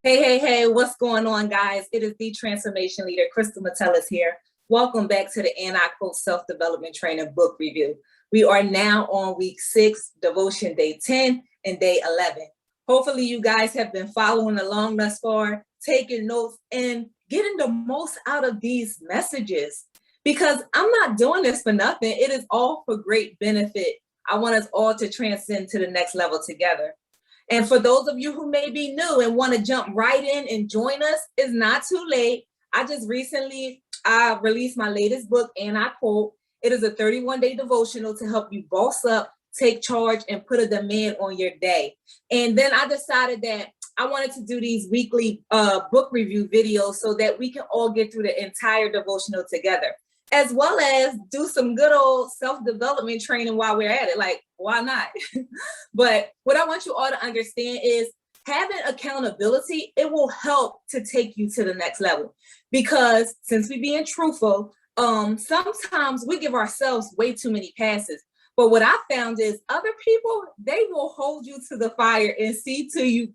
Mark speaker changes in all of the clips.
Speaker 1: Hey, what's going on, guys? It is the transformation leader, Crystal Metellus here. Welcome back to the I Quote Self-Development Training Book Review. We are now on week 6, devotion day 10 and day 11. Hopefully you guys have been following along thus far, taking notes and getting the most out of these messages, because I'm not doing this for nothing. It is all for great benefit. I want us all to transcend to the next level together. And for those of you who may be new and want to jump right in and join us, it's not too late. I just recently released my latest book, and I quote, it is a 31-day devotional to help you boss up, take charge, and put a demand on your day. And then I decided that I wanted to do these weekly book review videos so that we can all get through the entire devotional together, as well as do some good old self-development training while we're at it. Like, why not? But what I want you all to understand is having accountability, it will help to take you to the next level. Because since we're being truthful, sometimes we give ourselves way too many passes. But what I found is other people, they will hold you to the fire and see to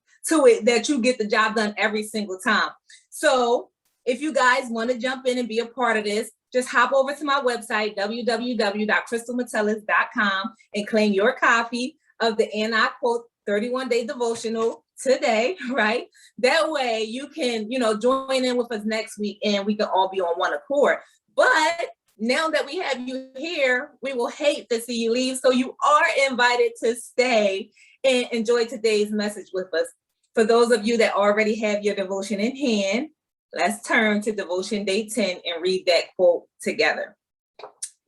Speaker 1: it that you get the job done every single time. So if you guys want to jump in and be a part of this, just hop over to my website, www.crystalmetellus.com, and claim your copy of the I Quote 31-day devotional today, right? That way you can, join in with us next week and we can all be on one accord. But now that we have you here, we will hate to see you leave. So you are invited to stay and enjoy today's message with us. For those of you that already have your devotion in hand, let's turn to devotion day 10 and read that quote together.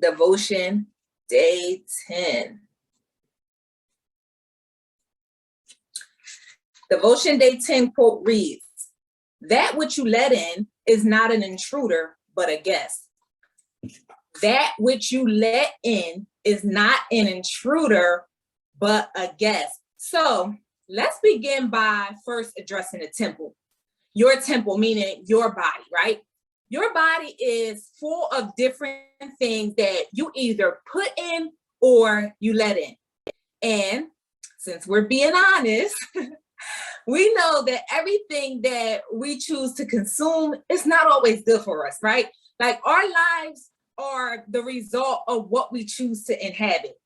Speaker 1: Devotion day 10. Devotion day 10 quote reads, "That which you let in is not an intruder, but a guest." That which you let in is not an intruder, but a guest. So let's begin by first addressing the temple. Your temple, meaning your body, right? Your body is full of different things that you either put in or you let in. And since we're being honest, we know that everything that we choose to consume is not always good for us, right? Like our lives are the result of what we choose to inhabit.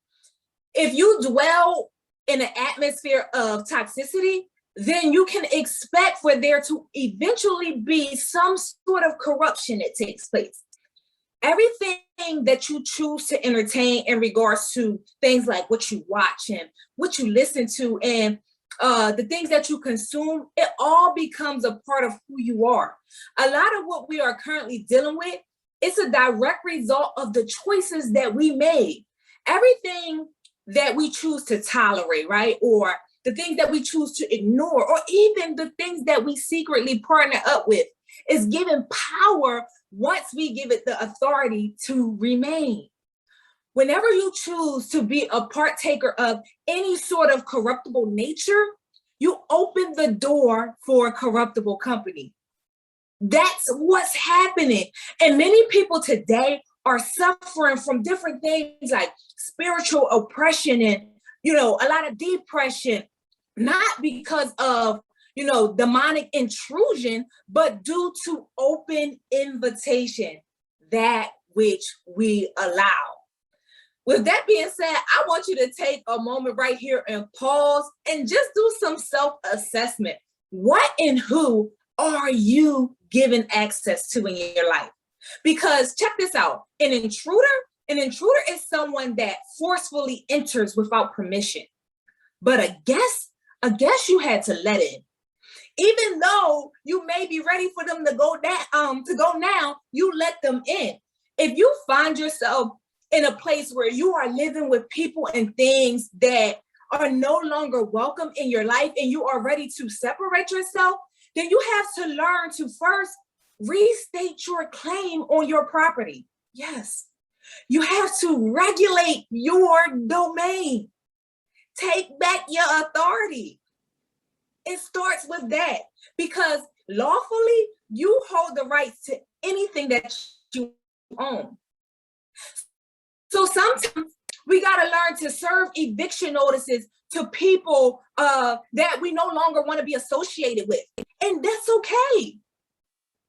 Speaker 1: If you dwell in an atmosphere of toxicity, then you can expect for there to eventually be some sort of corruption that takes place. Everything that you choose to entertain in regards to things like what you watch and what you listen to and the things that you consume, it all becomes a part of who you are. A lot of what we are currently dealing with, it's a direct result of the choices that we made. Everything that we choose to tolerate, right? Or the things that we choose to ignore, or even the things that we secretly partner up with, is given power once we give it the authority to remain. Whenever you choose to be a partaker of any sort of corruptible nature, you open the door for corruptible company. That's what's happening. And many people today are suffering from different things like spiritual oppression and, a lot of depression, not because of, demonic intrusion, but due to open invitation, that which we allow. With that being said, I want you to take a moment right here and pause and just do some self-assessment. What and who are you giving access to in your life? Because check this out, an intruder is someone that forcefully enters without permission. But a guest you had to let in. Even though you may be ready for them to go now, you let them in. If you find yourself in a place where you are living with people and things that are no longer welcome in your life and you are ready to separate yourself, then you have to learn to first restate your claim on your property. Yes, you have to regulate your domain. Take back your authority. It starts with that, because lawfully you hold the rights to anything that you own. So sometimes we got to learn to serve eviction notices to people that we no longer want to be associated with. And that's okay.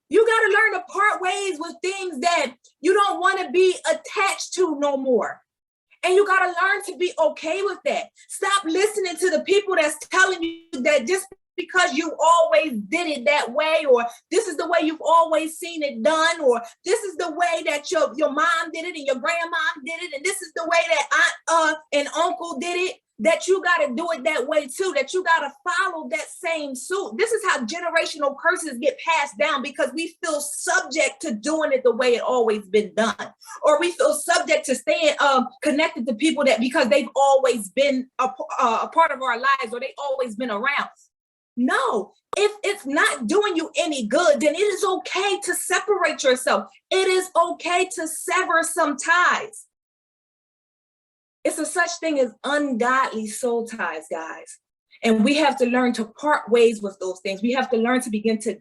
Speaker 1: You got to learn to part ways with things that you don't want to be attached to no more. And you got to learn to be okay with that. Stop listening to the people that's telling you that just because you always did it that way, or this is the way you've always seen it done, or this is the way that your mom did it and your grandmom did it, and this is the way that aunt and uncle did it, that you got to do it that way too, that you got to follow that same suit. This is how generational curses get passed down, because we feel subject to doing it the way it always been done, or we feel subject to staying connected to people that because they've always been a part of our lives, or they always been around. No, if it's not doing you any good, then it is okay to separate yourself. It is okay to sever some ties. It's a such thing as ungodly soul ties, guys. And we have to learn to part ways with those things. We have to learn to begin to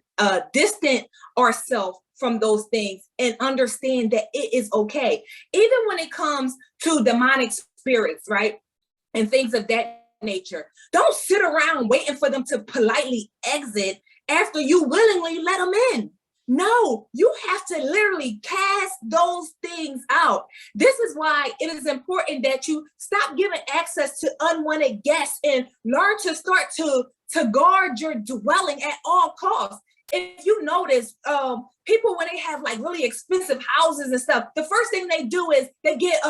Speaker 1: distance ourselves from those things and understand that it is okay. Even when it comes to demonic spirits, right? And things of that nature. Don't sit around waiting for them to politely exit after you willingly let them in. No, you have to literally cast those things out. This is why it is important that you stop giving access to unwanted guests and learn to start to guard your dwelling at all costs. If you notice, people, when they have like really expensive houses and stuff, the first thing they do is they get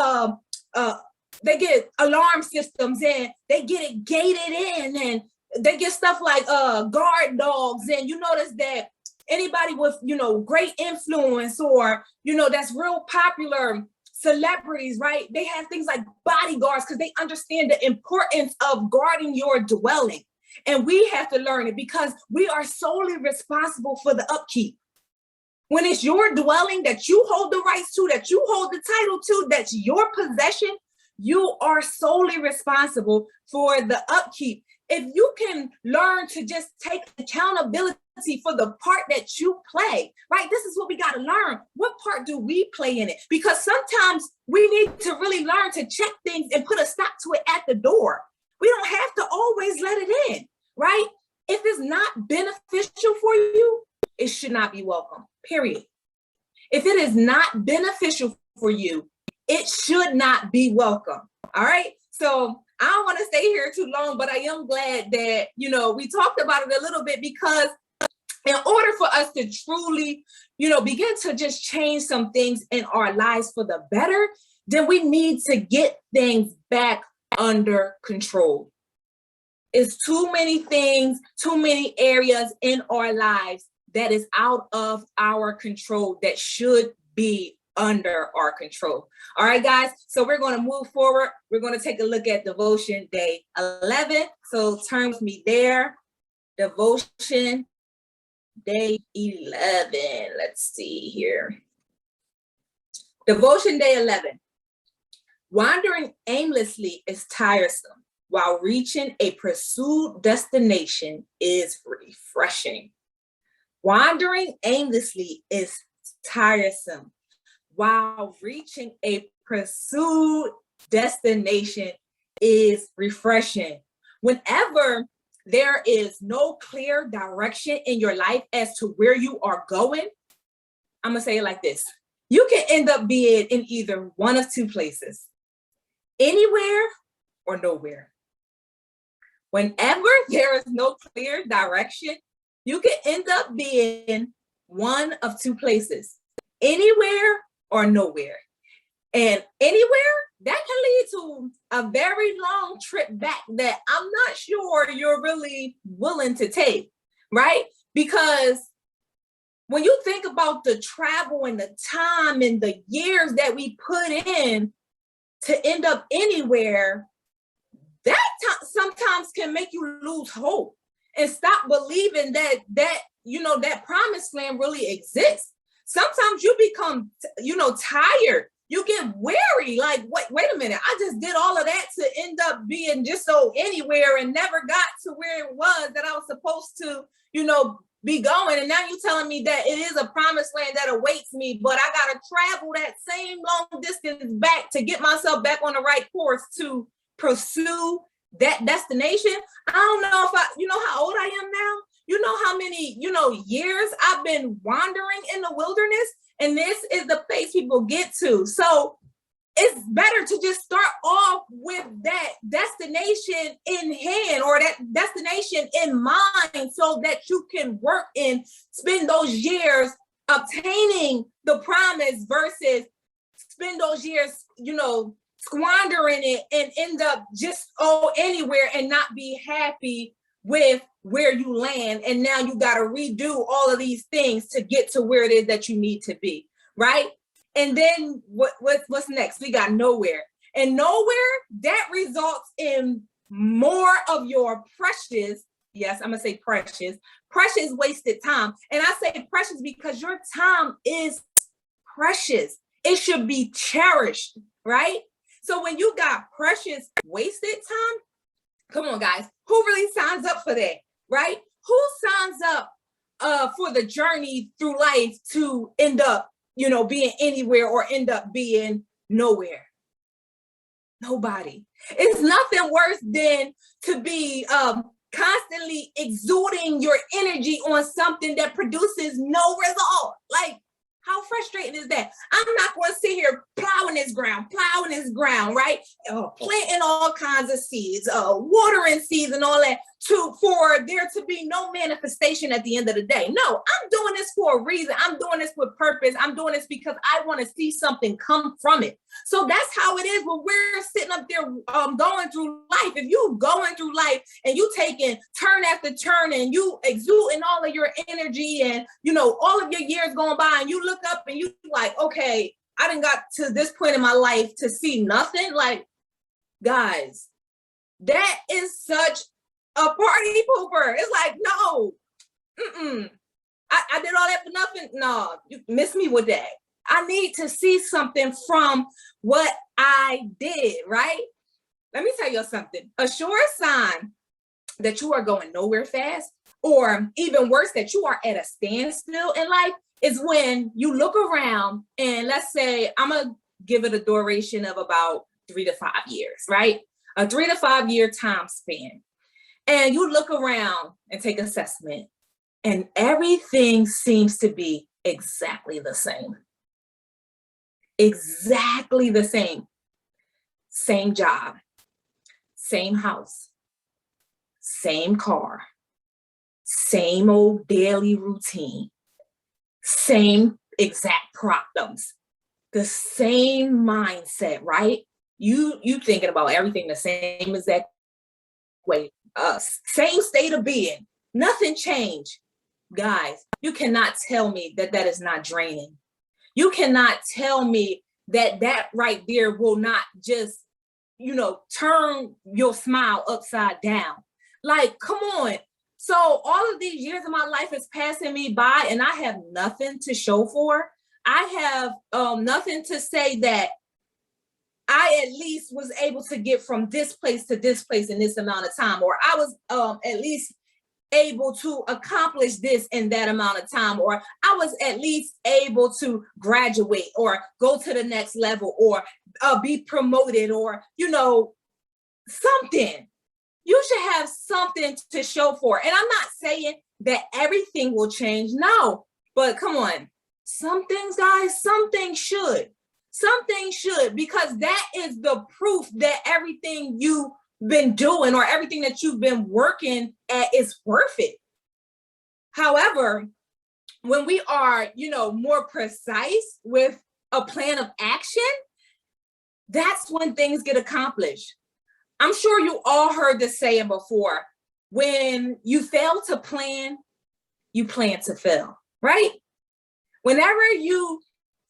Speaker 1: alarm systems, and they get it gated in, and they get stuff like guard dogs. And you notice that anybody with, great influence, or, that's real popular celebrities, right? They have things like bodyguards because they understand the importance of guarding your dwelling. And we have to learn it because we are solely responsible for the upkeep. When it's your dwelling that you hold the rights to, that you hold the title to, that's your possession, you are solely responsible for the upkeep. If you can learn to just take accountability for the part that you play, right? This is what we got to learn. What part do we play in it? Because sometimes we need to really learn to check things and put a stop to it at the door. We don't have to always let it in, right? If it's not beneficial for you, it should not be welcome, period. If it is not beneficial for you, it should not be welcome, all right? So I don't want to stay here too long, but I am glad that, we talked about it a little bit, because in order for us to truly, begin to just change some things in our lives for the better, then we need to get things back under control. It's too many things, too many areas in our lives that is out of our control that should be under our control. All right, guys. So we're going to move forward. We're going to take a look at devotion day 11. So turn with me there. Devotion day 11. Let's see here. Devotion day 11. Wandering aimlessly is tiresome, while reaching a pursued destination is refreshing. Wandering aimlessly is tiresome, while reaching a pursued destination is refreshing. Whenever there is no clear direction in your life as to where you are going, I'm going to say it like this. You can end up being in either one of two places, anywhere or nowhere. Whenever there is no clear direction, you can end up being one of two places, anywhere or nowhere. And anywhere, that can lead to a very long trip back that I'm not sure you're really willing to take, right? Because when you think about the travel and the time and the years that we put in to end up anywhere, that sometimes can make you lose hope and stop believing that that promised land really exists. Sometimes you become, tired. You get weary. Like, wait a minute. I just did all of that to end up being just so anywhere and never got to where it was that I was supposed to, be going. And now you're telling me that it is a promised land that awaits me, but I got to travel that same long distance back to get myself back on the right course to pursue that destination. I don't know if you know how old I am now? You know how many, years I've been wandering in the wilderness, and this is the place people get to. So it's better to just start off with that destination in hand, or that destination in mind, so that you can work and spend those years obtaining the promise versus spend those years, squandering it and end up just anywhere and not be happy with where you land. And now you got to redo all of these things to get to where it is that you need to be, right? And then what's next? We got nowhere. And nowhere, that results in more of your precious, yes, I'm going to say precious wasted time. And I say precious because your time is precious. It should be cherished, right? So when you got precious wasted time, come on, guys, who really signs up for that, right? Who signs up for the journey through life to end up, being anywhere or end up being nowhere? Nobody. It's nothing worse than to be constantly exuding your energy on something that produces no result. Like, how frustrating is that? I'm not going to sit here plowing this ground, right? Planting all kinds of seeds, watering seeds and all that for there to be no manifestation at the end of the day. No, I'm doing this for a reason. I'm doing this with purpose. I'm doing this because I want to see something come from it. So that's how it is when we're sitting up there going through life. If you going through life and you taking turn after turn and you exuding all of your energy and, all of your years going by, and you look up and you like, okay, I done got to this point in my life to see nothing. Like, guys, that is such a party pooper. It's like, no, I did all that for nothing. No, you miss me with that. I need to see something from what I did, right? Let me tell you something. A sure sign that you are going nowhere fast, or even worse, that you are at a standstill in life, is when you look around and let's say, I'm going to give it a duration of about 3 to 5 years, right? A 3 to 5 year time span. And you look around and take assessment, and everything seems to be exactly the same. Exactly the same. Same job, same house, same car, same old daily routine, same exact problems, the same mindset, right? You thinking about everything the same exact way. Same state of being, nothing changed. Guys, you cannot tell me that is not draining. You cannot tell me that right there will not just, turn your smile upside down. Like, come on. So all of these years of my life is passing me by and I have nothing to show for. I have nothing to say that I at least was able to get from this place to this place in this amount of time, or I was at least able to accomplish this in that amount of time, or I was at least able to graduate or go to the next level, or be promoted, or, something. You should have something to show for. And I'm not saying that everything will change. No, but come on. Some things, guys, some things should. Something should, because that is the proof that everything you've been doing or everything that you've been working at is worth it. However, when we are, more precise with a plan of action, that's when things get accomplished. I'm sure you all heard this saying before. When you fail to plan, you plan to fail, right? Whenever you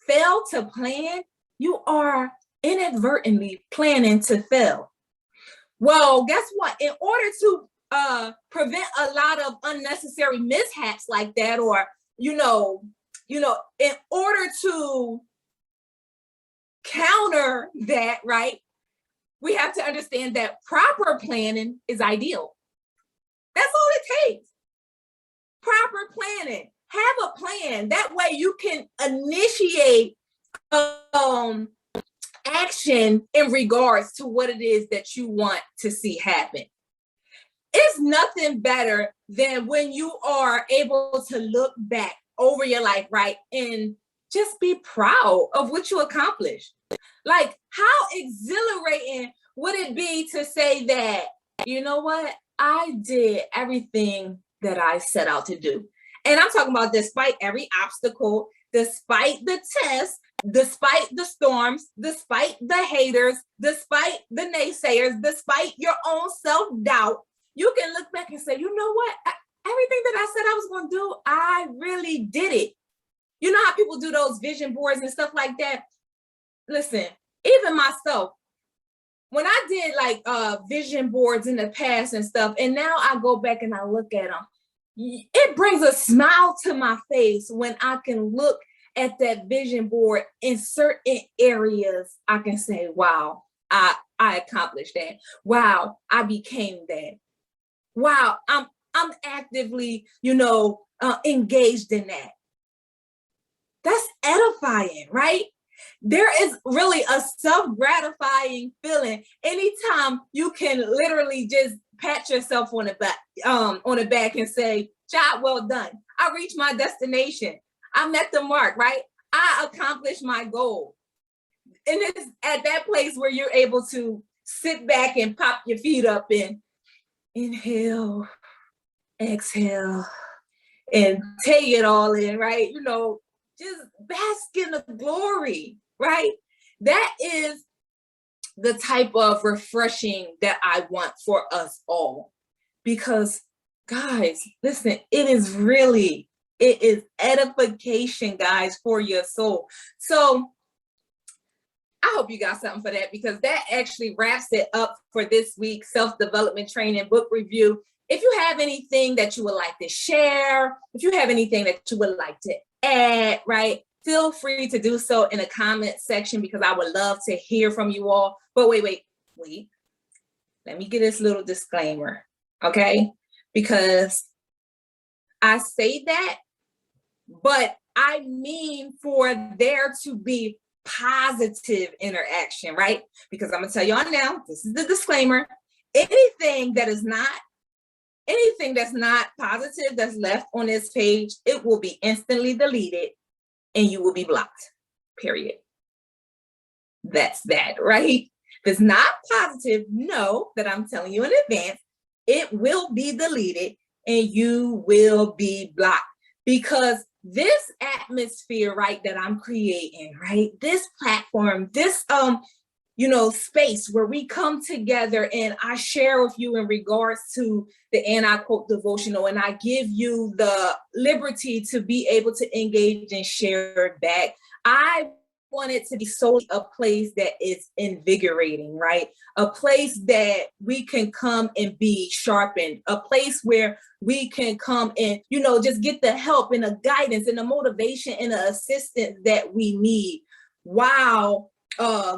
Speaker 1: fail to plan, you are inadvertently planning to fail. Well, guess what? In order to prevent a lot of unnecessary mishaps like that, or, in order to counter that, right, we have to understand that proper planning is ideal. That's all it takes. Proper planning. Have a plan. That way you can initiate action in regards to what it is that you want to see happen. It's nothing better than when you are able to look back over your life, right? And just be proud of what you accomplished. Like, how exhilarating would it be to say that, you know what? I did everything that I set out to do. And I'm talking about despite every obstacle, despite the test, despite the storms, despite the haters, despite the naysayers, despite your own self-doubt, you can look back and say, you know what? Everything that I said I was going to do, I really did it. You know how people do those vision boards and stuff like that? Listen, even myself, when I did like vision boards in the past and stuff, and now I go back and I look at them, it brings a smile to my face when I can look at that vision board in certain areas. I can say, wow, I accomplished that. Wow, I became that. Wow, I'm actively, engaged in that. That's edifying, right? There is really a self-gratifying feeling anytime you can literally just pat yourself on the back and say, job well done. I reached my destination. I met the mark, right? I accomplished my goal. And it's at that place where you're able to sit back and pop your feet up and inhale, exhale, and take it all in, right? Just bask in the glory, right? That is the type of refreshing that I want for us all. Because, guys, listen, it is edification, guys, for your soul. So I hope you got something for that, because that actually wraps it up for this week's self-development training book review. If you have anything that you would like to share, if you have anything that you would like to add, right, feel free to do so in the comment section, because I would love to hear from you all. But wait. Let me get this little disclaimer, okay? Because I say that, but I mean for there to be positive interaction, right? Because I'm gonna tell y'all now, this is the disclaimer. Anything that's not positive that's left on this page, it will be instantly deleted and you will be blocked, period. That's that, right? If it's not positive, know that I'm telling you in advance, it will be deleted and you will be blocked. Because this atmosphere, right, that I'm creating, right, this platform, this space where we come together and I share with you in regards to the And I Quote devotional, and I give you the liberty to be able to engage and share back. I want it to be solely a place that is invigorating, right? A place that we can come and be sharpened, a place where we can come and, just get the help and the guidance and the motivation and the assistance that we need while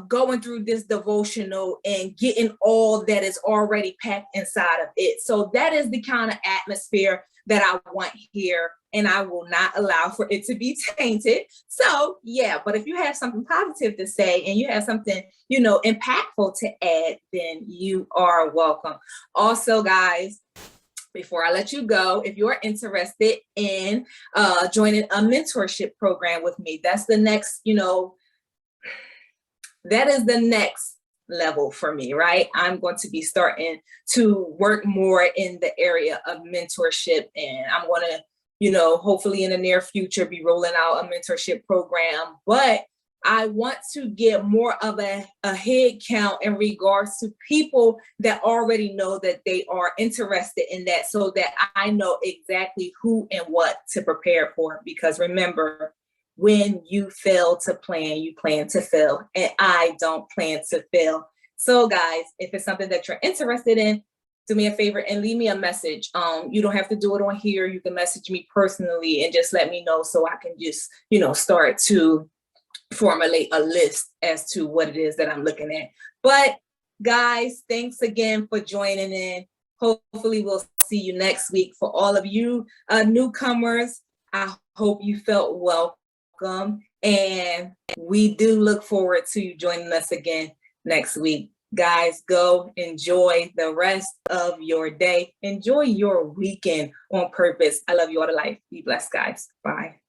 Speaker 1: going through this devotional and getting all that is already packed inside of it. So that is the kind of atmosphere that I want here, and I will not allow for it to be tainted. So yeah, but if you have something positive to say and you have something, impactful to add, then you are welcome. Also, guys, before I let you go, if you're interested in joining a mentorship program with me, that's the next, that is the next level for me, right? I'm going to be starting to work more in the area of mentorship, and I'm going to, hopefully in the near future be rolling out a mentorship program. But I want to get more of a head count in regards to people that already know that they are interested in that, so that I know exactly who and what to prepare for. Because remember, when you fail to plan, you plan to fail, and I don't plan to fail. So guys, if it's something that you're interested in, do me a favor and leave me a message. You don't have to do it on here. You can message me personally and just let me know, so I can just, start to formulate a list as to what it is that I'm looking at. But guys, thanks again for joining in. Hopefully we'll see you next week. For all of you newcomers, I hope you felt welcome, and we do look forward to you joining us again next week. Guys, go enjoy the rest of your day. Enjoy your weekend on purpose. I love you all to life. Be blessed, guys. Bye.